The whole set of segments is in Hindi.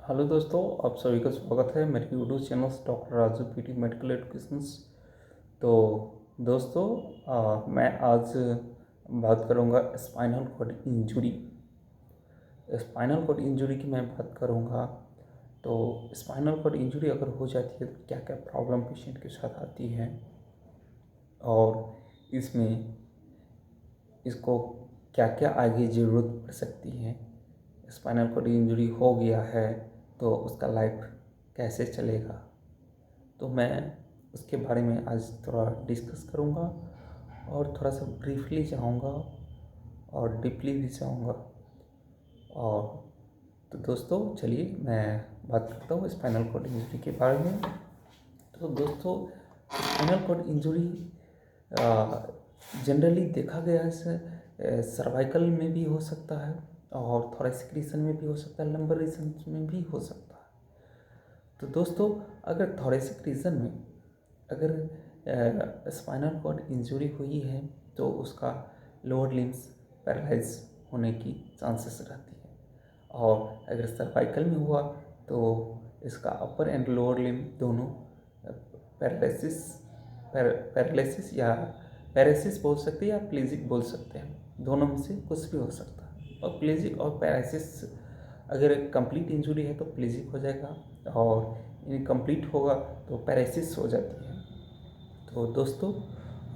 हेलो दोस्तों, आप सभी का स्वागत है मेरे YouTube channel doctor Raju PT medical educations. तो दोस्तों, मैं आज बात करूंगा spinal cord injury. Spinal cord injury की मैं बात करूंगा। तो स्पाइनल कॉर्ड इंजरी अगर हो जाती है तो क्या क्या प्रॉब्लम पेशेंट के साथ आती है, और इसमें इसको क्या क्या आगे ज़रूरत पड़ सकती है। स्पाइनल कॉर्ड इंजरी हो गया है तो उसका लाइफ कैसे चलेगा, तो मैं उसके बारे में आज थोड़ा डिस्कस करूँगा और थोड़ा सा ब्रीफली जाऊँगा और डीपली भी जाऊँगा। और तो दोस्तों चलिए मैं बात करता हूँ स्पाइनल कॉर्ड इंजरी के बारे में। तो दोस्तों, स्पाइनल कॉर्ड इंजरी जनरली देखा गया है सर्वाइकल में भी हो सकता है और थोरेसिक रीजन में भी हो सकता है, लंबर रीजन में भी हो सकता है। तो दोस्तों, अगर थोरेसिक रीजन में अगर स्पाइनल कॉर्ड इंजरी हुई है तो उसका लोअर लिम्स पैरालाइज होने की चांसेस रहती है, और अगर सर्वाइकल में हुआ तो इसका अपर एंड लोअर लिम्ब दोनों पैरालिसिस पैरालिसिस या पैरालिसिस बोल सकते हैं या प्लेजिक बोल सकते हैं, दोनों में से कुछ भी हो सकता है। और प्लेजिक और पैरालिसिस अगर कंप्लीट इंजरी है तो प्लेजिक हो जाएगा, और इनकम्प्लीट होगा तो पैरालिसिस हो जाती है। तो दोस्तों,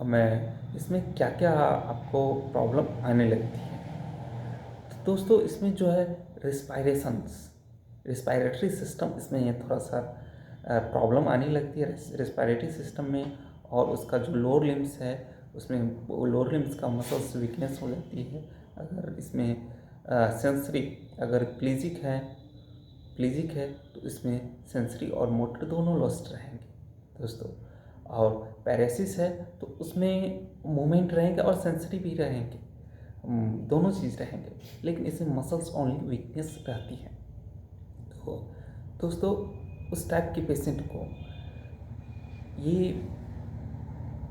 मैं इसमें क्या क्या आपको प्रॉब्लम आने लगती है। तो दोस्तों, इसमें जो है रिस्पायरेटरी सिस्टम इसमें ये थोड़ा सा प्रॉब्लम आने लगती है रिस्पायरेटरी सिस्टम में, और उसका जो लोअर लिम्स है उसमें लोअर लिम्स का मसल्स वीकनेस हो जाती है। अगर इसमें सेंसरी अगर प्लीजिक है तो इसमें सेंसरी और मोटर दोनों लॉस्ट रहेंगे दोस्तों। और पैरेसिस है तो उसमें मूवमेंट रहेंगे और सेंसरी भी रहेंगे, दोनों चीज़ रहेंगे, लेकिन इसमें मसल्स ओनली वीकनेस रहती है। तो दोस्तों, उस टाइप के पेशेंट को ये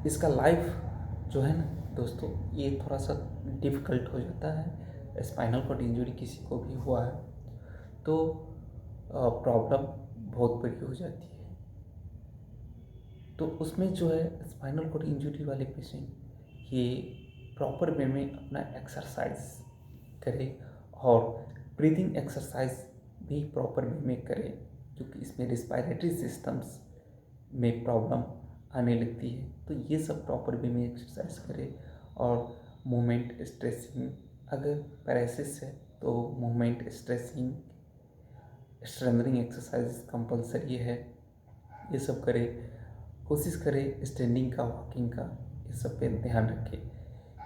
इसका लाइफ जो है ना दोस्तों, ये थोड़ा सा डिफ़िकल्ट हो जाता है। स्पाइनल कॉर्ड इंजरी किसी को भी हुआ है तो प्रॉब्लम बहुत बड़ी हो जाती है। तो उसमें जो है स्पाइनल कॉर्ड इंजरी वाले पेशेंट ये प्रॉपर वे में अपना एक्सरसाइज करे, और ब्रीदिंग एक्सरसाइज भी प्रॉपर वे में करे, क्योंकि इसमें रिस्पायरेटरी सिस्टम्स में प्रॉब्लम आने लगती है। तो ये सब प्रॉपर वे में एक्सरसाइज करे, और मूवमेंट स्ट्रेचिंग, अगर पैरालिसिस है तो movement stretching strengthening exercise compulsory है, ये सब करे। कोशिश करें स्टैंडिंग का, वॉकिंग का, ये सब पे ध्यान रखें,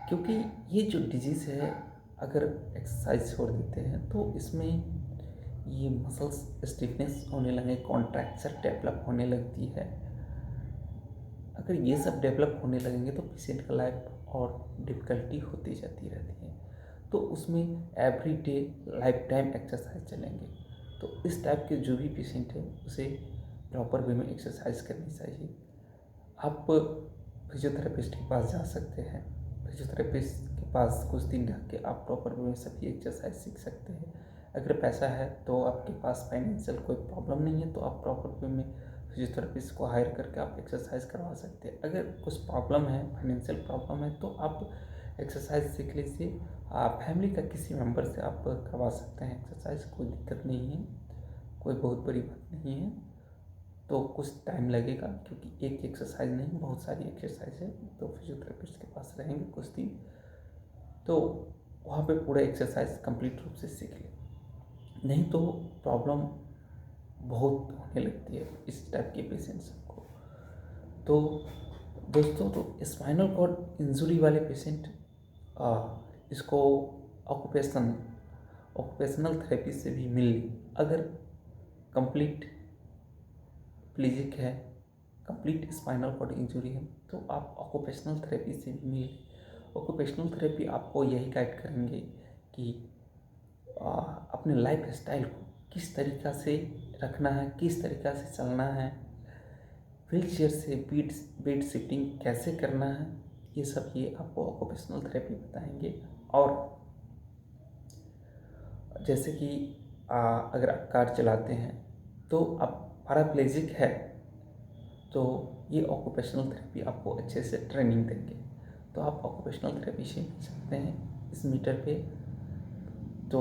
क्योंकि ये जो डिजीज़ है अगर एक्सरसाइज छोड़ देते हैं तो इसमें ये मसल्स स्टिफनेस होने लगे, कॉन्ट्रैक्चर डेवलप होने लगती है। अगर ये सब डेवलप होने लगेंगे तो पेशेंट का लाइफ और डिफ़िकल्टी होती जाती रहती है। तो उसमें every day life time exercise चलेंगे। तो इस टाइप के जो भी पेशेंट है उसे प्रॉपर वे में एक्सरसाइज करनी चाहिए। आप फिजियोथेरेपिस्ट के पास जा सकते हैं, फिजियोथेरेपिस्ट के पास कुछ दिन रह के आप प्रॉपर वे में सभी एक्सरसाइज सीख सकते हैं। अगर पैसा है तो आपके पास फाइनेंशियल कोई प्रॉब्लम नहीं है तो आप प्रॉपर वे में फिजियोथेरेपिस्ट को हायर करके आप एक्सरसाइज करवा सकते हैं। अगर कुछ प्रॉब्लम है, फाइनेंशियल प्रॉब्लम है, तो आप एक्सरसाइज सीख लीजिए। आप फैमिली का किसी मेंबर से आप करवा सकते हैं एक्सरसाइज, कोई दिक्कत नहीं है, कोई बहुत बड़ी बात नहीं है। तो कुछ टाइम लगेगा, क्योंकि एक एक्सरसाइज नहीं, बहुत सारी एक्सरसाइज है। तो फिजियोथेरेपिस्ट के पास रहेंगे कुछ दिन तो वहाँ पे पूरा एक्सरसाइज कंप्लीट रूप से सीख ले, नहीं तो प्रॉब्लम बहुत होने लगती है इस टाइप के पेशेंट्स को। तो दोस्तों, तो स्पाइनल कॉर्ड इंजरी वाले पेशेंट इसको ऑक्यूपेशनल थेरेपी से भी मिल ली। अगर कंप्लीट प्लीजिक है, कंप्लीट स्पाइनल कॉर्ड इंजरी है, तो आप ऑक्यूपेशनल थेरेपी से भी मिल। ऑक्यूपेशनल थेरेपी आपको यही गाइड करेंगे कि अपने लाइफ स्टाइल को किस तरीक़ा से रखना है, किस तरीक़ा से चलना है, व्हील चेयर से बेड शिफ्टिंग कैसे करना है, ये सब ये आपको ऑक्यूपेशनल थेरेपी बताएंगे। और जैसे कि अगर आप कार चलाते हैं तो आप पैराप्लेजिक है तो ये ऑक्यूपेशनल थेरेपी आपको अच्छे से ट्रेनिंग देंगे, तो आप ऑक्यूपेशनल थेरेपी से मिल सकते हैं इस मीटर पे। तो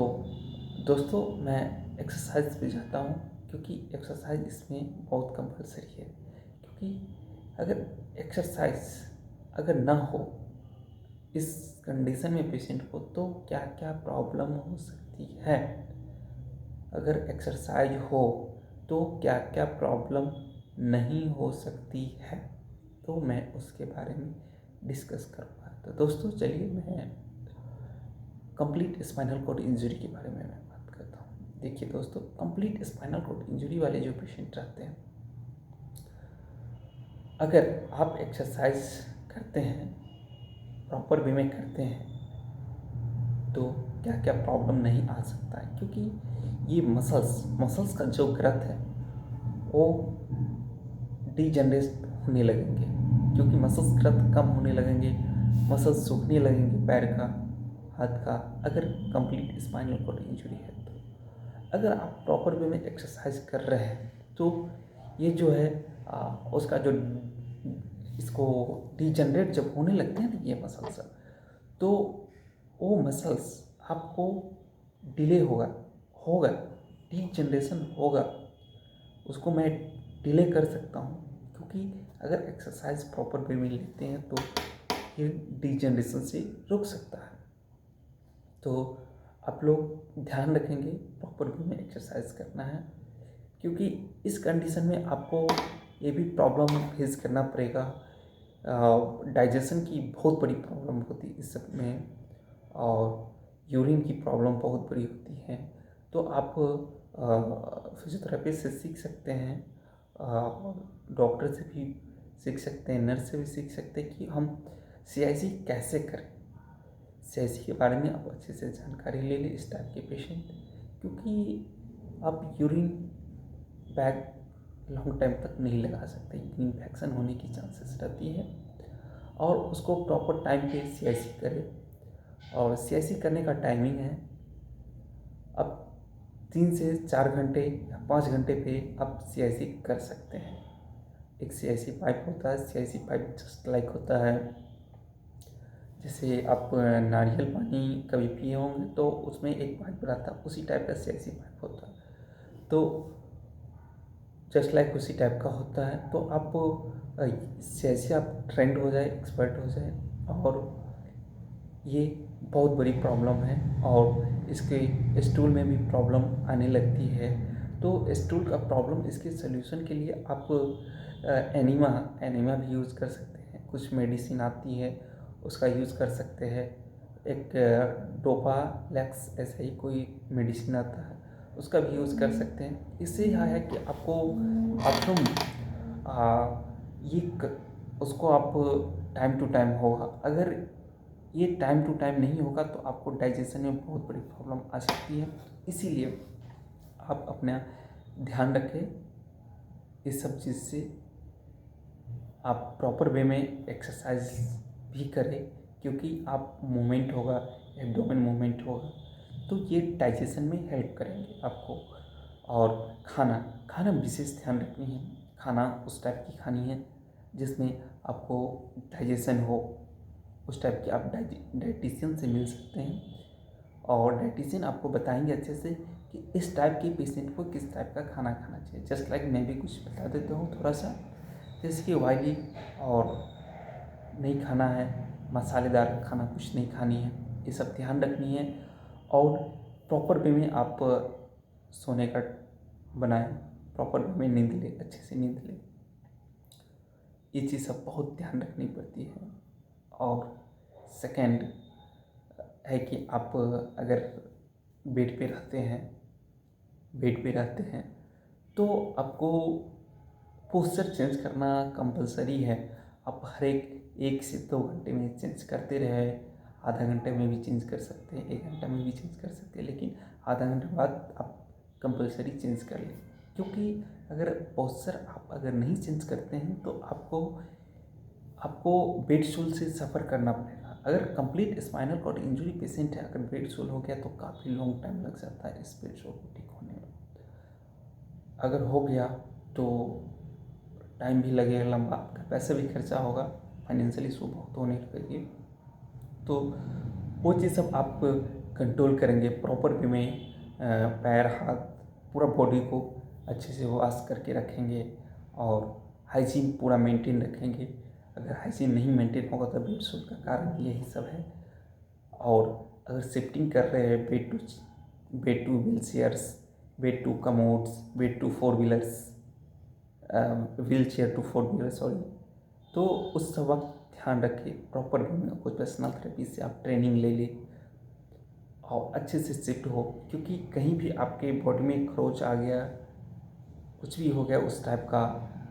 दोस्तों मैं एक्सरसाइज पे जाता हूँ क्योंकि एक्सरसाइज इसमें बहुत कंपलसरी है, क्योंकि अगर एक्सरसाइज अगर ना हो इस कंडीशन में पेशेंट को तो क्या क्या प्रॉब्लम हो सकती है, अगर एक्सरसाइज हो तो क्या क्या प्रॉब्लम नहीं हो सकती है, तो मैं उसके बारे में डिस्कस करूँगा। तो दोस्तों चलिए मैं कंप्लीट स्पाइनल कॉर्ड इंजरी के बारे में मैं बात करता हूँ। देखिए दोस्तों, कंप्लीट स्पाइनल कॉर्ड इंजरी वाले जो पेशेंट रहते हैं, अगर आप एक्सरसाइज करते हैं, प्रॉपर वे में करते हैं, तो क्या क्या प्रॉब्लम नहीं आ सकता है, क्योंकि ये मसल्स का जो ग्रोथ है वो डीजनरेट होने लगेंगे, क्योंकि मसल्स ग्रोथ कम होने लगेंगे, मसल्स सूखने लगेंगे पैर का, हाथ का, अगर कंप्लीट स्पाइनल कॉर्ड इंजरी है तो। अगर आप प्रॉपर वे में एक्सरसाइज कर रहे हैं तो ये जो है उसका जो इसको डीजनरेट जब होने लगते हैं ना ये मसल्स, तो वो मसल्स आपको डिले होगा डीजनरेशन होगा, उसको मैं डिले कर सकता हूँ, क्योंकि अगर एक्सरसाइज प्रॉपर वे में लेते हैं तो ये डीजनरेशन से रुक सकता है। तो आप लोग ध्यान रखेंगे, प्रॉपर वे में एक्सरसाइज करना है, क्योंकि इस कंडीशन में आपको ये भी प्रॉब्लम फेस करना पड़ेगा, डाइजेशन की बहुत बड़ी प्रॉब्लम होती है इस सब में, और यूरिन की प्रॉब्लम बहुत बड़ी होती है। तो आप फिजियोथेरेपी से सीख सकते हैं, डॉक्टर से भी सीख सकते हैं, नर्स से भी सीख सकते हैं कि हम CIC कैसे करें। CIC के बारे में आप अच्छे से जानकारी ले लें इस टाइप के पेशेंट, क्योंकि आप यूरिन बैग लॉन्ग टाइम तक नहीं लगा सकते, इन्फेक्शन होने की चांसेस रहती है, और उसको प्रॉपर टाइम पे CIC करें। और CIC करने का टाइमिंग है, अब 3 से 4 घंटे या 5 घंटे पे आप CIC कर सकते हैं। एक CIC पाइप होता है, CIC पाइप जस्ट लाइक होता है, जैसे आप नारियल पानी कभी पिए होंगे तो उसमें एक पाइप रहता है, उसी टाइप का CIC पाइप होता है, तो जस्ट लाइक उसी टाइप का होता है। तो आप CIC आप ट्रेंड हो जाए, एक्सपर्ट हो जाए, और ये बहुत बड़ी प्रॉब्लम है, और इसके स्टूल में भी प्रॉब्लम आने लगती है। तो स्टूल का प्रॉब्लम, इसके सोल्यूशन के लिए आप एनिमा भी यूज़ कर सकते हैं, कुछ मेडिसिन आती है उसका यूज़ कर सकते हैं, एक डोपालेक्स ऐसा ही कोई मेडिसिन आता है उसका भी यूज़ कर सकते हैं। इससे यह है कि आपको बाथरूम उसको आप टाइम टू टाइम होगा, अगर ये टाइम टू टाइम नहीं होगा तो आपको डाइजेशन में बहुत बड़ी प्रॉब्लम आ सकती है। इसीलिए आप अपना ध्यान रखें इस सब चीज़ से, आप प्रॉपर वे में एक्सरसाइज भी करें, क्योंकि आप मूवमेंट होगा, एब्डोमेन मूवमेंट होगा, तो ये डाइजेशन में हेल्प करेंगे आपको। और खाना विशेष ध्यान रखनी है, खाना उस टाइप की खानी है जिसमें आपको डाइजेशन हो, उस टाइप की आप डाइटिशियन से मिल सकते हैं, और डाइटिशियन आपको बताएंगे अच्छे से कि इस टाइप के पेशेंट को किस टाइप का खाना खाना चाहिए। जस्ट लाइक मैं भी कुछ बता देता हूँ थोड़ा सा, जैसे कि ऑयली और नहीं खाना है, मसालेदार खाना कुछ नहीं खानी है, ये सब ध्यान रखनी है। और प्रॉपर वे में आप सोने का बनाएं, प्रॉपर वे में नींद लें, अच्छे से नींद लें, ये चीज़ सब बहुत ध्यान रखनी पड़ती है। और सेकंड है कि आप अगर बेड पे रहते हैं तो आपको पोस्चर चेंज करना कंपलसरी है। आप हर 1 से 2 घंटे में चेंज करते रहे, आधा घंटे में भी चेंज कर सकते हैं, 1 घंटा में भी चेंज कर सकते हैं, लेकिन आधा घंटे बाद आप कंपलसरी चेंज कर लें, क्योंकि अगर पोस्चर आप अगर नहीं चेंज करते हैं तो आपको बेड स्टूल से सफ़र करना पड़ेगा। अगर complete spinal cord injury patient है, अगर बेड सोल हो गया तो काफ़ी लॉन्ग टाइम लग जाता है इस बेड सोल को ठीक होने में। अगर हो गया तो टाइम भी लगेगा लंबा, आपका पैसा भी खर्चा होगा, फाइनेंशियल इशू बहुत होने लगेगी। तो वो चीज़ सब आप कंट्रोल करेंगे प्रॉपर वे में, पैर हाथ पूरा बॉडी को अच्छे से वॉश करके रखेंगे और हाइजीन पूरा मेंटेन रखेंगे। अगर हाइजीन नहीं मेंटेन होगा तो बेड सोल का कारण यही सब है। और अगर शिफ्टिंग कर रहे हैं bed to wheelchairs, bed to commodes, bed to four wheelers, wheelchair to four wheeler sorry, तो उस सब वक्त ध्यान रखिए प्रॉपर कोई पर्सनल थेरेपी से आप ट्रेनिंग ले लें और अच्छे से शिफ्ट हो, क्योंकि कहीं भी आपके बॉडी में खरोच आ गया, कुछ भी हो गया उस टाइप का,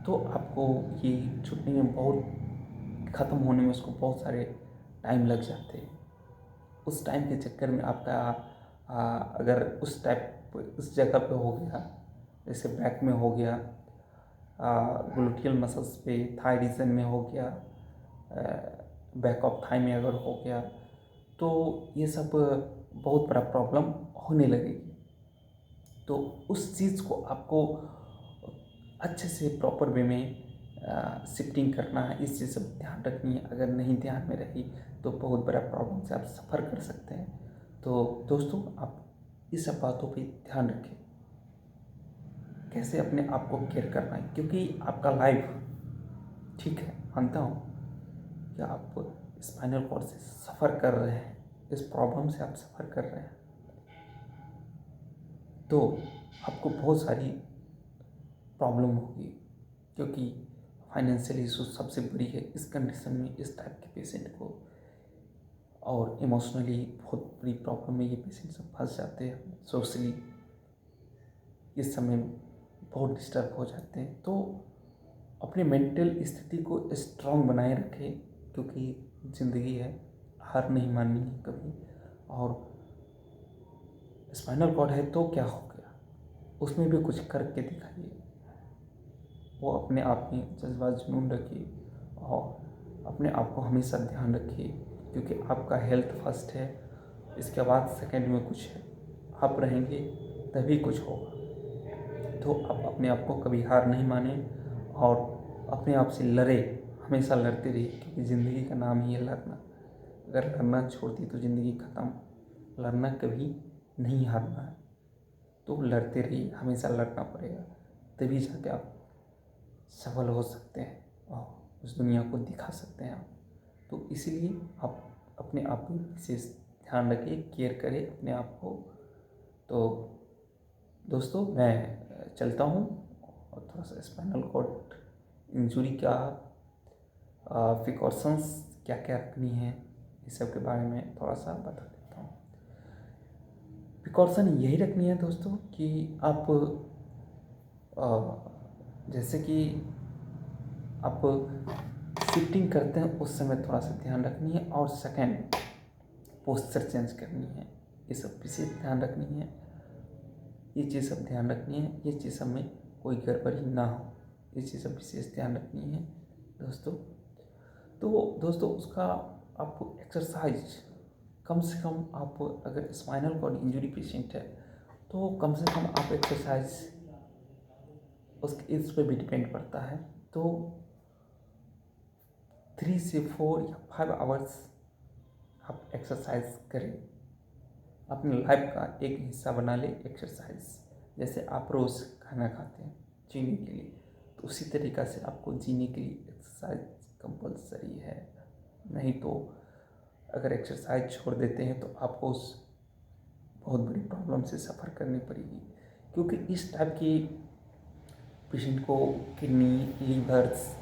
तो आपको ये छूटने में बहुत, ख़त्म होने में उसको बहुत सारे टाइम लग जाते हैं। उस टाइम के चक्कर में आपका अगर उस टाइप उस जगह पे हो गया, जैसे बैक में हो गया, ग्लूटियल मसल्स पे, थाई रीजन में हो गया, बैक ऑफ थाई में अगर हो गया, तो ये सब बहुत बड़ा प्रॉब्लम होने लगेगी। तो उस चीज़ को आपको अच्छे से प्रॉपर वे में शिफ्टिंग करना है, इस चीज़ सब ध्यान रखनी है। अगर नहीं ध्यान में रही तो बहुत बड़ा प्रॉब्लम से आप सफ़र कर सकते हैं। तो दोस्तों, आप इस सब बातों पे ध्यान रखें, कैसे अपने आप को केयर करना है, क्योंकि आपका लाइफ, ठीक है मानता हूँ कि आप स्पाइनल कॉर्ड से सफ़र कर रहे हैं, इस प्रॉब्लम से आप सफ़र कर रहे हैं, तो आपको बहुत सारी प्रॉब्लम होगी, क्योंकि फाइनेंशियल इशू सबसे बड़ी है इस कंडीशन में इस टाइप के पेशेंट को, और इमोशनली बहुत बड़ी प्रॉब्लम में ये पेशेंट सब फंस जाते हैं, सोशली इस समय बहुत डिस्टर्ब हो जाते हैं। तो अपने मेंटल स्थिति को स्ट्रांग बनाए रखें, क्योंकि ज़िंदगी है, हार नहीं माननी है कभी। और स्पाइनल कॉर्ड है तो क्या हो गया, उसमें भी कुछ करके दिखाइए। वो अपने आप में जज्बा जुनून रखिए और अपने आप को हमेशा ध्यान रखिए, क्योंकि आपका हेल्थ फर्स्ट है, इसके बाद सेकंड में कुछ है। आप रहेंगे तभी कुछ होगा। तो आप अपने आप को कभी हार नहीं माने और अपने आप से लड़े, हमेशा लड़ते रहिए, क्योंकि ज़िंदगी का नाम ही है लड़ना। अगर लड़ना छोड़ दी तो ज़िंदगी ख़त्म। लड़ना कभी नहीं हारना है, तो लड़ते रहिए, हमेशा लड़ना पड़ेगा, तभी जाके आप सफल हो सकते हैं और उस दुनिया को दिखा सकते हैं आप। तो इसीलिए आप अपने आप को विशेष ध्यान रखिए, केयर करें अपने आप को। तो दोस्तों, मैं चलता हूँ और थोड़ा सा स्पाइनल कॉर्ड इंजरी का प्रिकॉशंस क्या क्या रखनी है, इस सब के बारे में थोड़ा सा बता देता हूँ। प्रिकॉशन यही रखनी है दोस्तों कि आप जैसे कि आप शिफ्टिंग करते हैं उस समय थोड़ा सा ध्यान रखनी है, और सेकंड पोस्चर चेंज करनी है, ये सब विशेष ध्यान रखनी है। ये चीज़ सब ध्यान रखनी है, ये चीज़ सब में कोई गड़बड़ी ना हो, ये चीज़ सब विशेष ध्यान रखनी है दोस्तों। तो दोस्तों, उसका आप एक्सरसाइज कम से कम, आप अगर स्पाइनल कॉर्ड इंजरी पेशेंट है तो कम से कम आप एक्सरसाइज, उसके इस पर भी डिपेंड पड़ता है, तो 3 से 4 या 5 आवर्स आप एक्सरसाइज करें। अपने लाइफ का एक हिस्सा बना ले एक्सरसाइज। जैसे आप रोज़ खाना खाते हैं जीने के लिए, तो उसी तरीक़ा से आपको जीने के लिए एक्सरसाइज कंपलसरी है। नहीं तो अगर एक्सरसाइज छोड़ देते हैं तो आपको उस बहुत बड़ी प्रॉब्लम से सफ़र करनी पड़ेगी, क्योंकि इस टाइप की पेशेंट को किडनी, लीवर्स,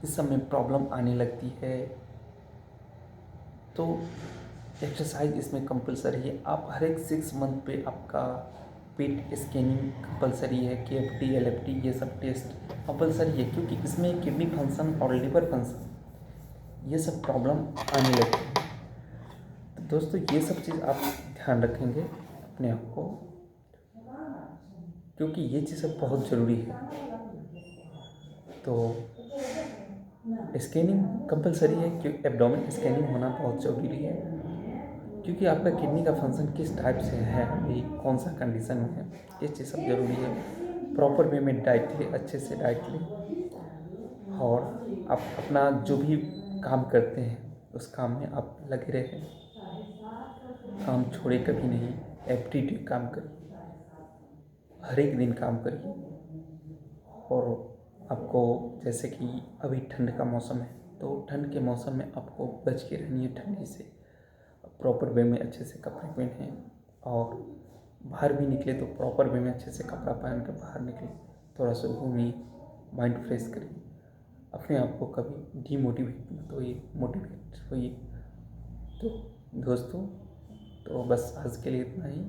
इस सब में प्रॉब्लम आने लगती है। तो एक्सरसाइज इसमें कंपलसरी है। आप हर एक 6 मंथ पे आपका पेट स्कैनिंग कंपलसरी है, KFT, LFT, ये सब टेस्ट कंपलसरी है, क्योंकि इसमें किडनी फंक्शन और लिवर फंक्शन ये सब प्रॉब्लम आने लगती है। तो दोस्तों, ये सब चीज़ आप ध्यान रखेंगे अपने आप को, क्योंकि ये चीज़ सब बहुत ज़रूरी है। तो स्कैनिंग कंपलसरी है, क्योंकि एब्डोमेन स्कैनिंग होना बहुत ज़रूरी है, क्योंकि आपका किडनी का फंक्शन किस टाइप से है, अभी कौन सा कंडीशन में है, ये चीज़ सब ज़रूरी है। प्रॉपर वे में डाइट लें, अच्छे से डाइट लें, और आप अपना जो भी काम करते हैं उस काम में आप लगे रहें, काम छोड़े कभी नहीं, एवरीडे काम करिए, हर एक दिन काम करिए। और आपको जैसे कि अभी ठंड का मौसम है, तो ठंड के मौसम में आपको बच के रहनी है ठंडी से, प्रॉपर वे में अच्छे से कपड़े पहनें, और बाहर भी निकले तो प्रॉपर वे में अच्छे से कपड़ा पहन कर बाहर निकले, थोड़ा सा घूमिए, माइंड फ्रेश करिए, अपने आप को कभी डीमोटिवेट मत होइए, मोटिवेट होइए। तो दोस्तों, तो बस आज के लिए इतना ही।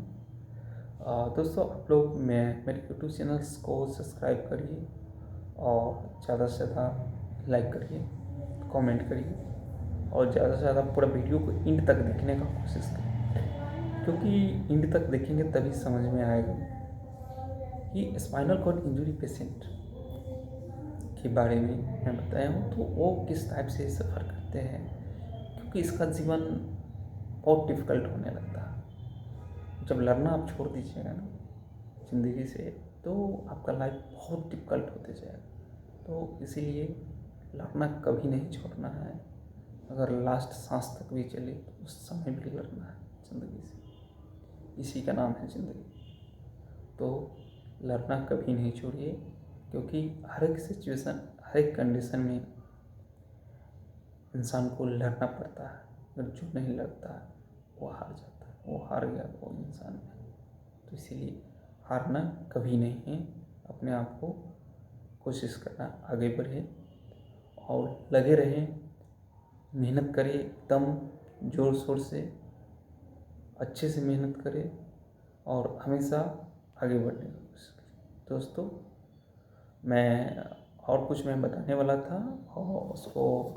दोस्तों, आप लोग मेरे यूट्यूब चैनल्स को सब्सक्राइब करिए, और ज़्यादा से ज़्यादा लाइक करिए, कमेंट करिए, और ज़्यादा से ज़्यादा पूरा वीडियो को एंड तक देखने का कोशिश करिए, क्योंकि एंड तक देखेंगे तभी समझ में आएगा कि स्पाइनल कॉर्ड इंजरी पेशेंट के बारे में मैं बताया हूँ, तो वो किस टाइप से सफ़र करते हैं, क्योंकि इसका जीवन बहुत डिफ़िकल्ट होने लगता है। जब लड़ना आप छोड़ दीजिएगा ना ज़िंदगी से, तो आपका लाइफ बहुत डिफ़िकल्ट होते जाएगा। तो इसीलिए लड़ना कभी नहीं छोड़ना है, अगर लास्ट सांस तक भी चले तो उस समय भी लड़ना है ज़िंदगी से, इसी का नाम है ज़िंदगी। तो लड़ना कभी नहीं छोड़िए, क्योंकि हर एक सिचुएशन, हर एक कंडीशन में इंसान को लड़ना पड़ता है। अगर जो नहीं लड़ता है वो हार जाता है, वो हार गया वो इंसान नहीं। तो इसीलिए हारना कभी नहीं है, अपने आप को कोशिश करना, आगे बढ़े और लगे रहें, मेहनत करें, एकदम ज़ोर शोर से अच्छे से मेहनत करें, और हमेशा आगे बढ़ने की कोशिश करें। दोस्तों, मैं और कुछ मैं बताने वाला था, और उसको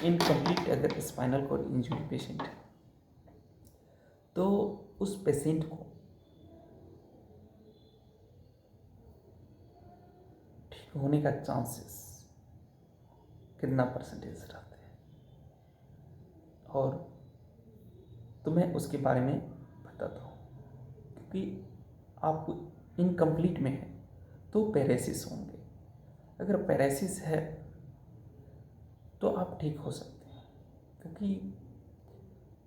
इनकम्प्लीट अगर स्पाइनल कॉर्ड इंजरी पेशेंट है, तो उस पेशेंट को ठीक होने का चांसेस कितना परसेंटेज रहते हैं, और तो मैं उसके बारे में बताता हूँ। क्योंकि आप इनकम्प्लीट में हैं तो पैरालिसिस होंगे, अगर पैरालिसिस है तो आप ठीक हो सकते हैं, क्योंकि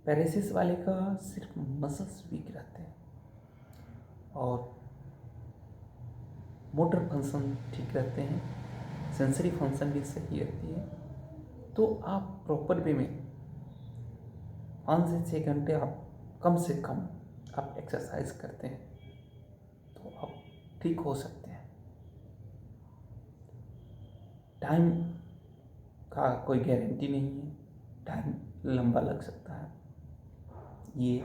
पैरालिसिस वाले का सिर्फ मसल्स वीक रहते हैं, और मोटर फंक्शन ठीक रहते हैं, सेंसरी फंक्शन भी सही रहती है। तो आप प्रॉपर वे में 5 से 6 घंटे आप कम से कम आप एक्सरसाइज करते हैं तो आप ठीक हो सकते हैं। टाइम का कोई गारंटी नहीं है, टाइम लंबा लग सकता है, ये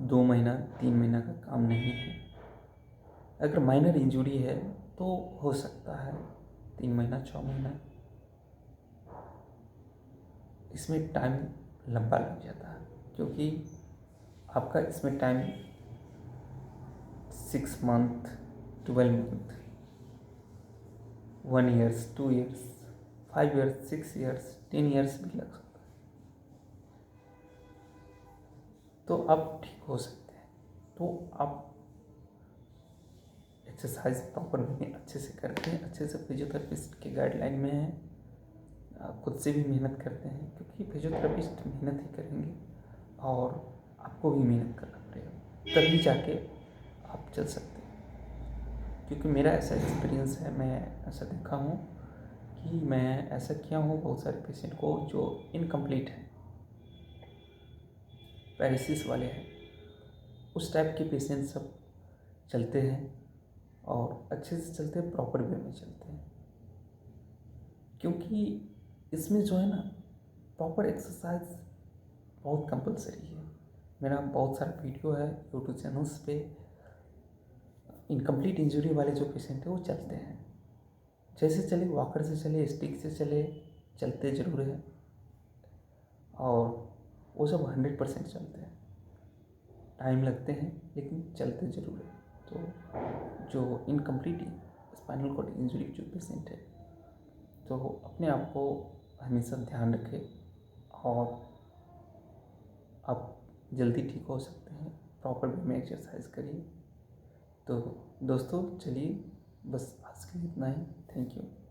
2 महीना 3 महीना का काम नहीं है। अगर माइनर इंजरी है तो हो सकता है 3 महीना 6 महीना, इसमें टाइम लंबा लग जाता है, क्योंकि आपका इसमें time 6 month 12 month 1 years 2 years 5 years 6 years 10 years भी लग सकता है। तो आप ठीक हो सकते हैं, तो आप एक्सरसाइज प्रॉपर में अच्छे से करते हैं, अच्छे से फिजियोथेरेपिस्ट के गाइडलाइन में हैं, खुद से भी मेहनत करते हैं, क्योंकि फिजियोथेरेपिस्ट मेहनत ही करेंगे और आपको भी मेहनत करना पड़ेगा, तभी जाके आप चल सकते हैं। क्योंकि मेरा ऐसा एक्सपीरियंस है, मैं ऐसा देखा हूँ कि मैं ऐसा किया हूँ बहुत सारे पेशेंट को जो इनकम्प्लीट हैं, पैरालिसिस वाले हैं, उस टाइप के पेशेंट सब चलते हैं और अच्छे से चलते हैं, प्रॉपर वे में चलते हैं। क्योंकि इसमें जो है ना प्रॉपर एक्सरसाइज बहुत कंपलसरी है। मेरा बहुत सारा वीडियो है यूट्यूब चैनल्स पे, इनकम्प्लीट इंजरी वाले जो पेशेंट हैं वो चलते हैं, जैसे चले वॉकर से चले, स्टिक से चले, चलते ज़रूर है, और वो सब 100% चलते हैं, टाइम लगते हैं लेकिन चलते ज़रूर है। तो जो इनकम्प्लीट स्पाइनल कॉर्ड इंजरी जो पेशेंट है, तो अपने आप को हमेशा ध्यान रखें और आप जल्दी ठीक हो सकते हैं। प्रॉपर वे में एक्सरसाइज करिए। तो दोस्तों चलिए, बस आज के लिए इतना ही। Thank you.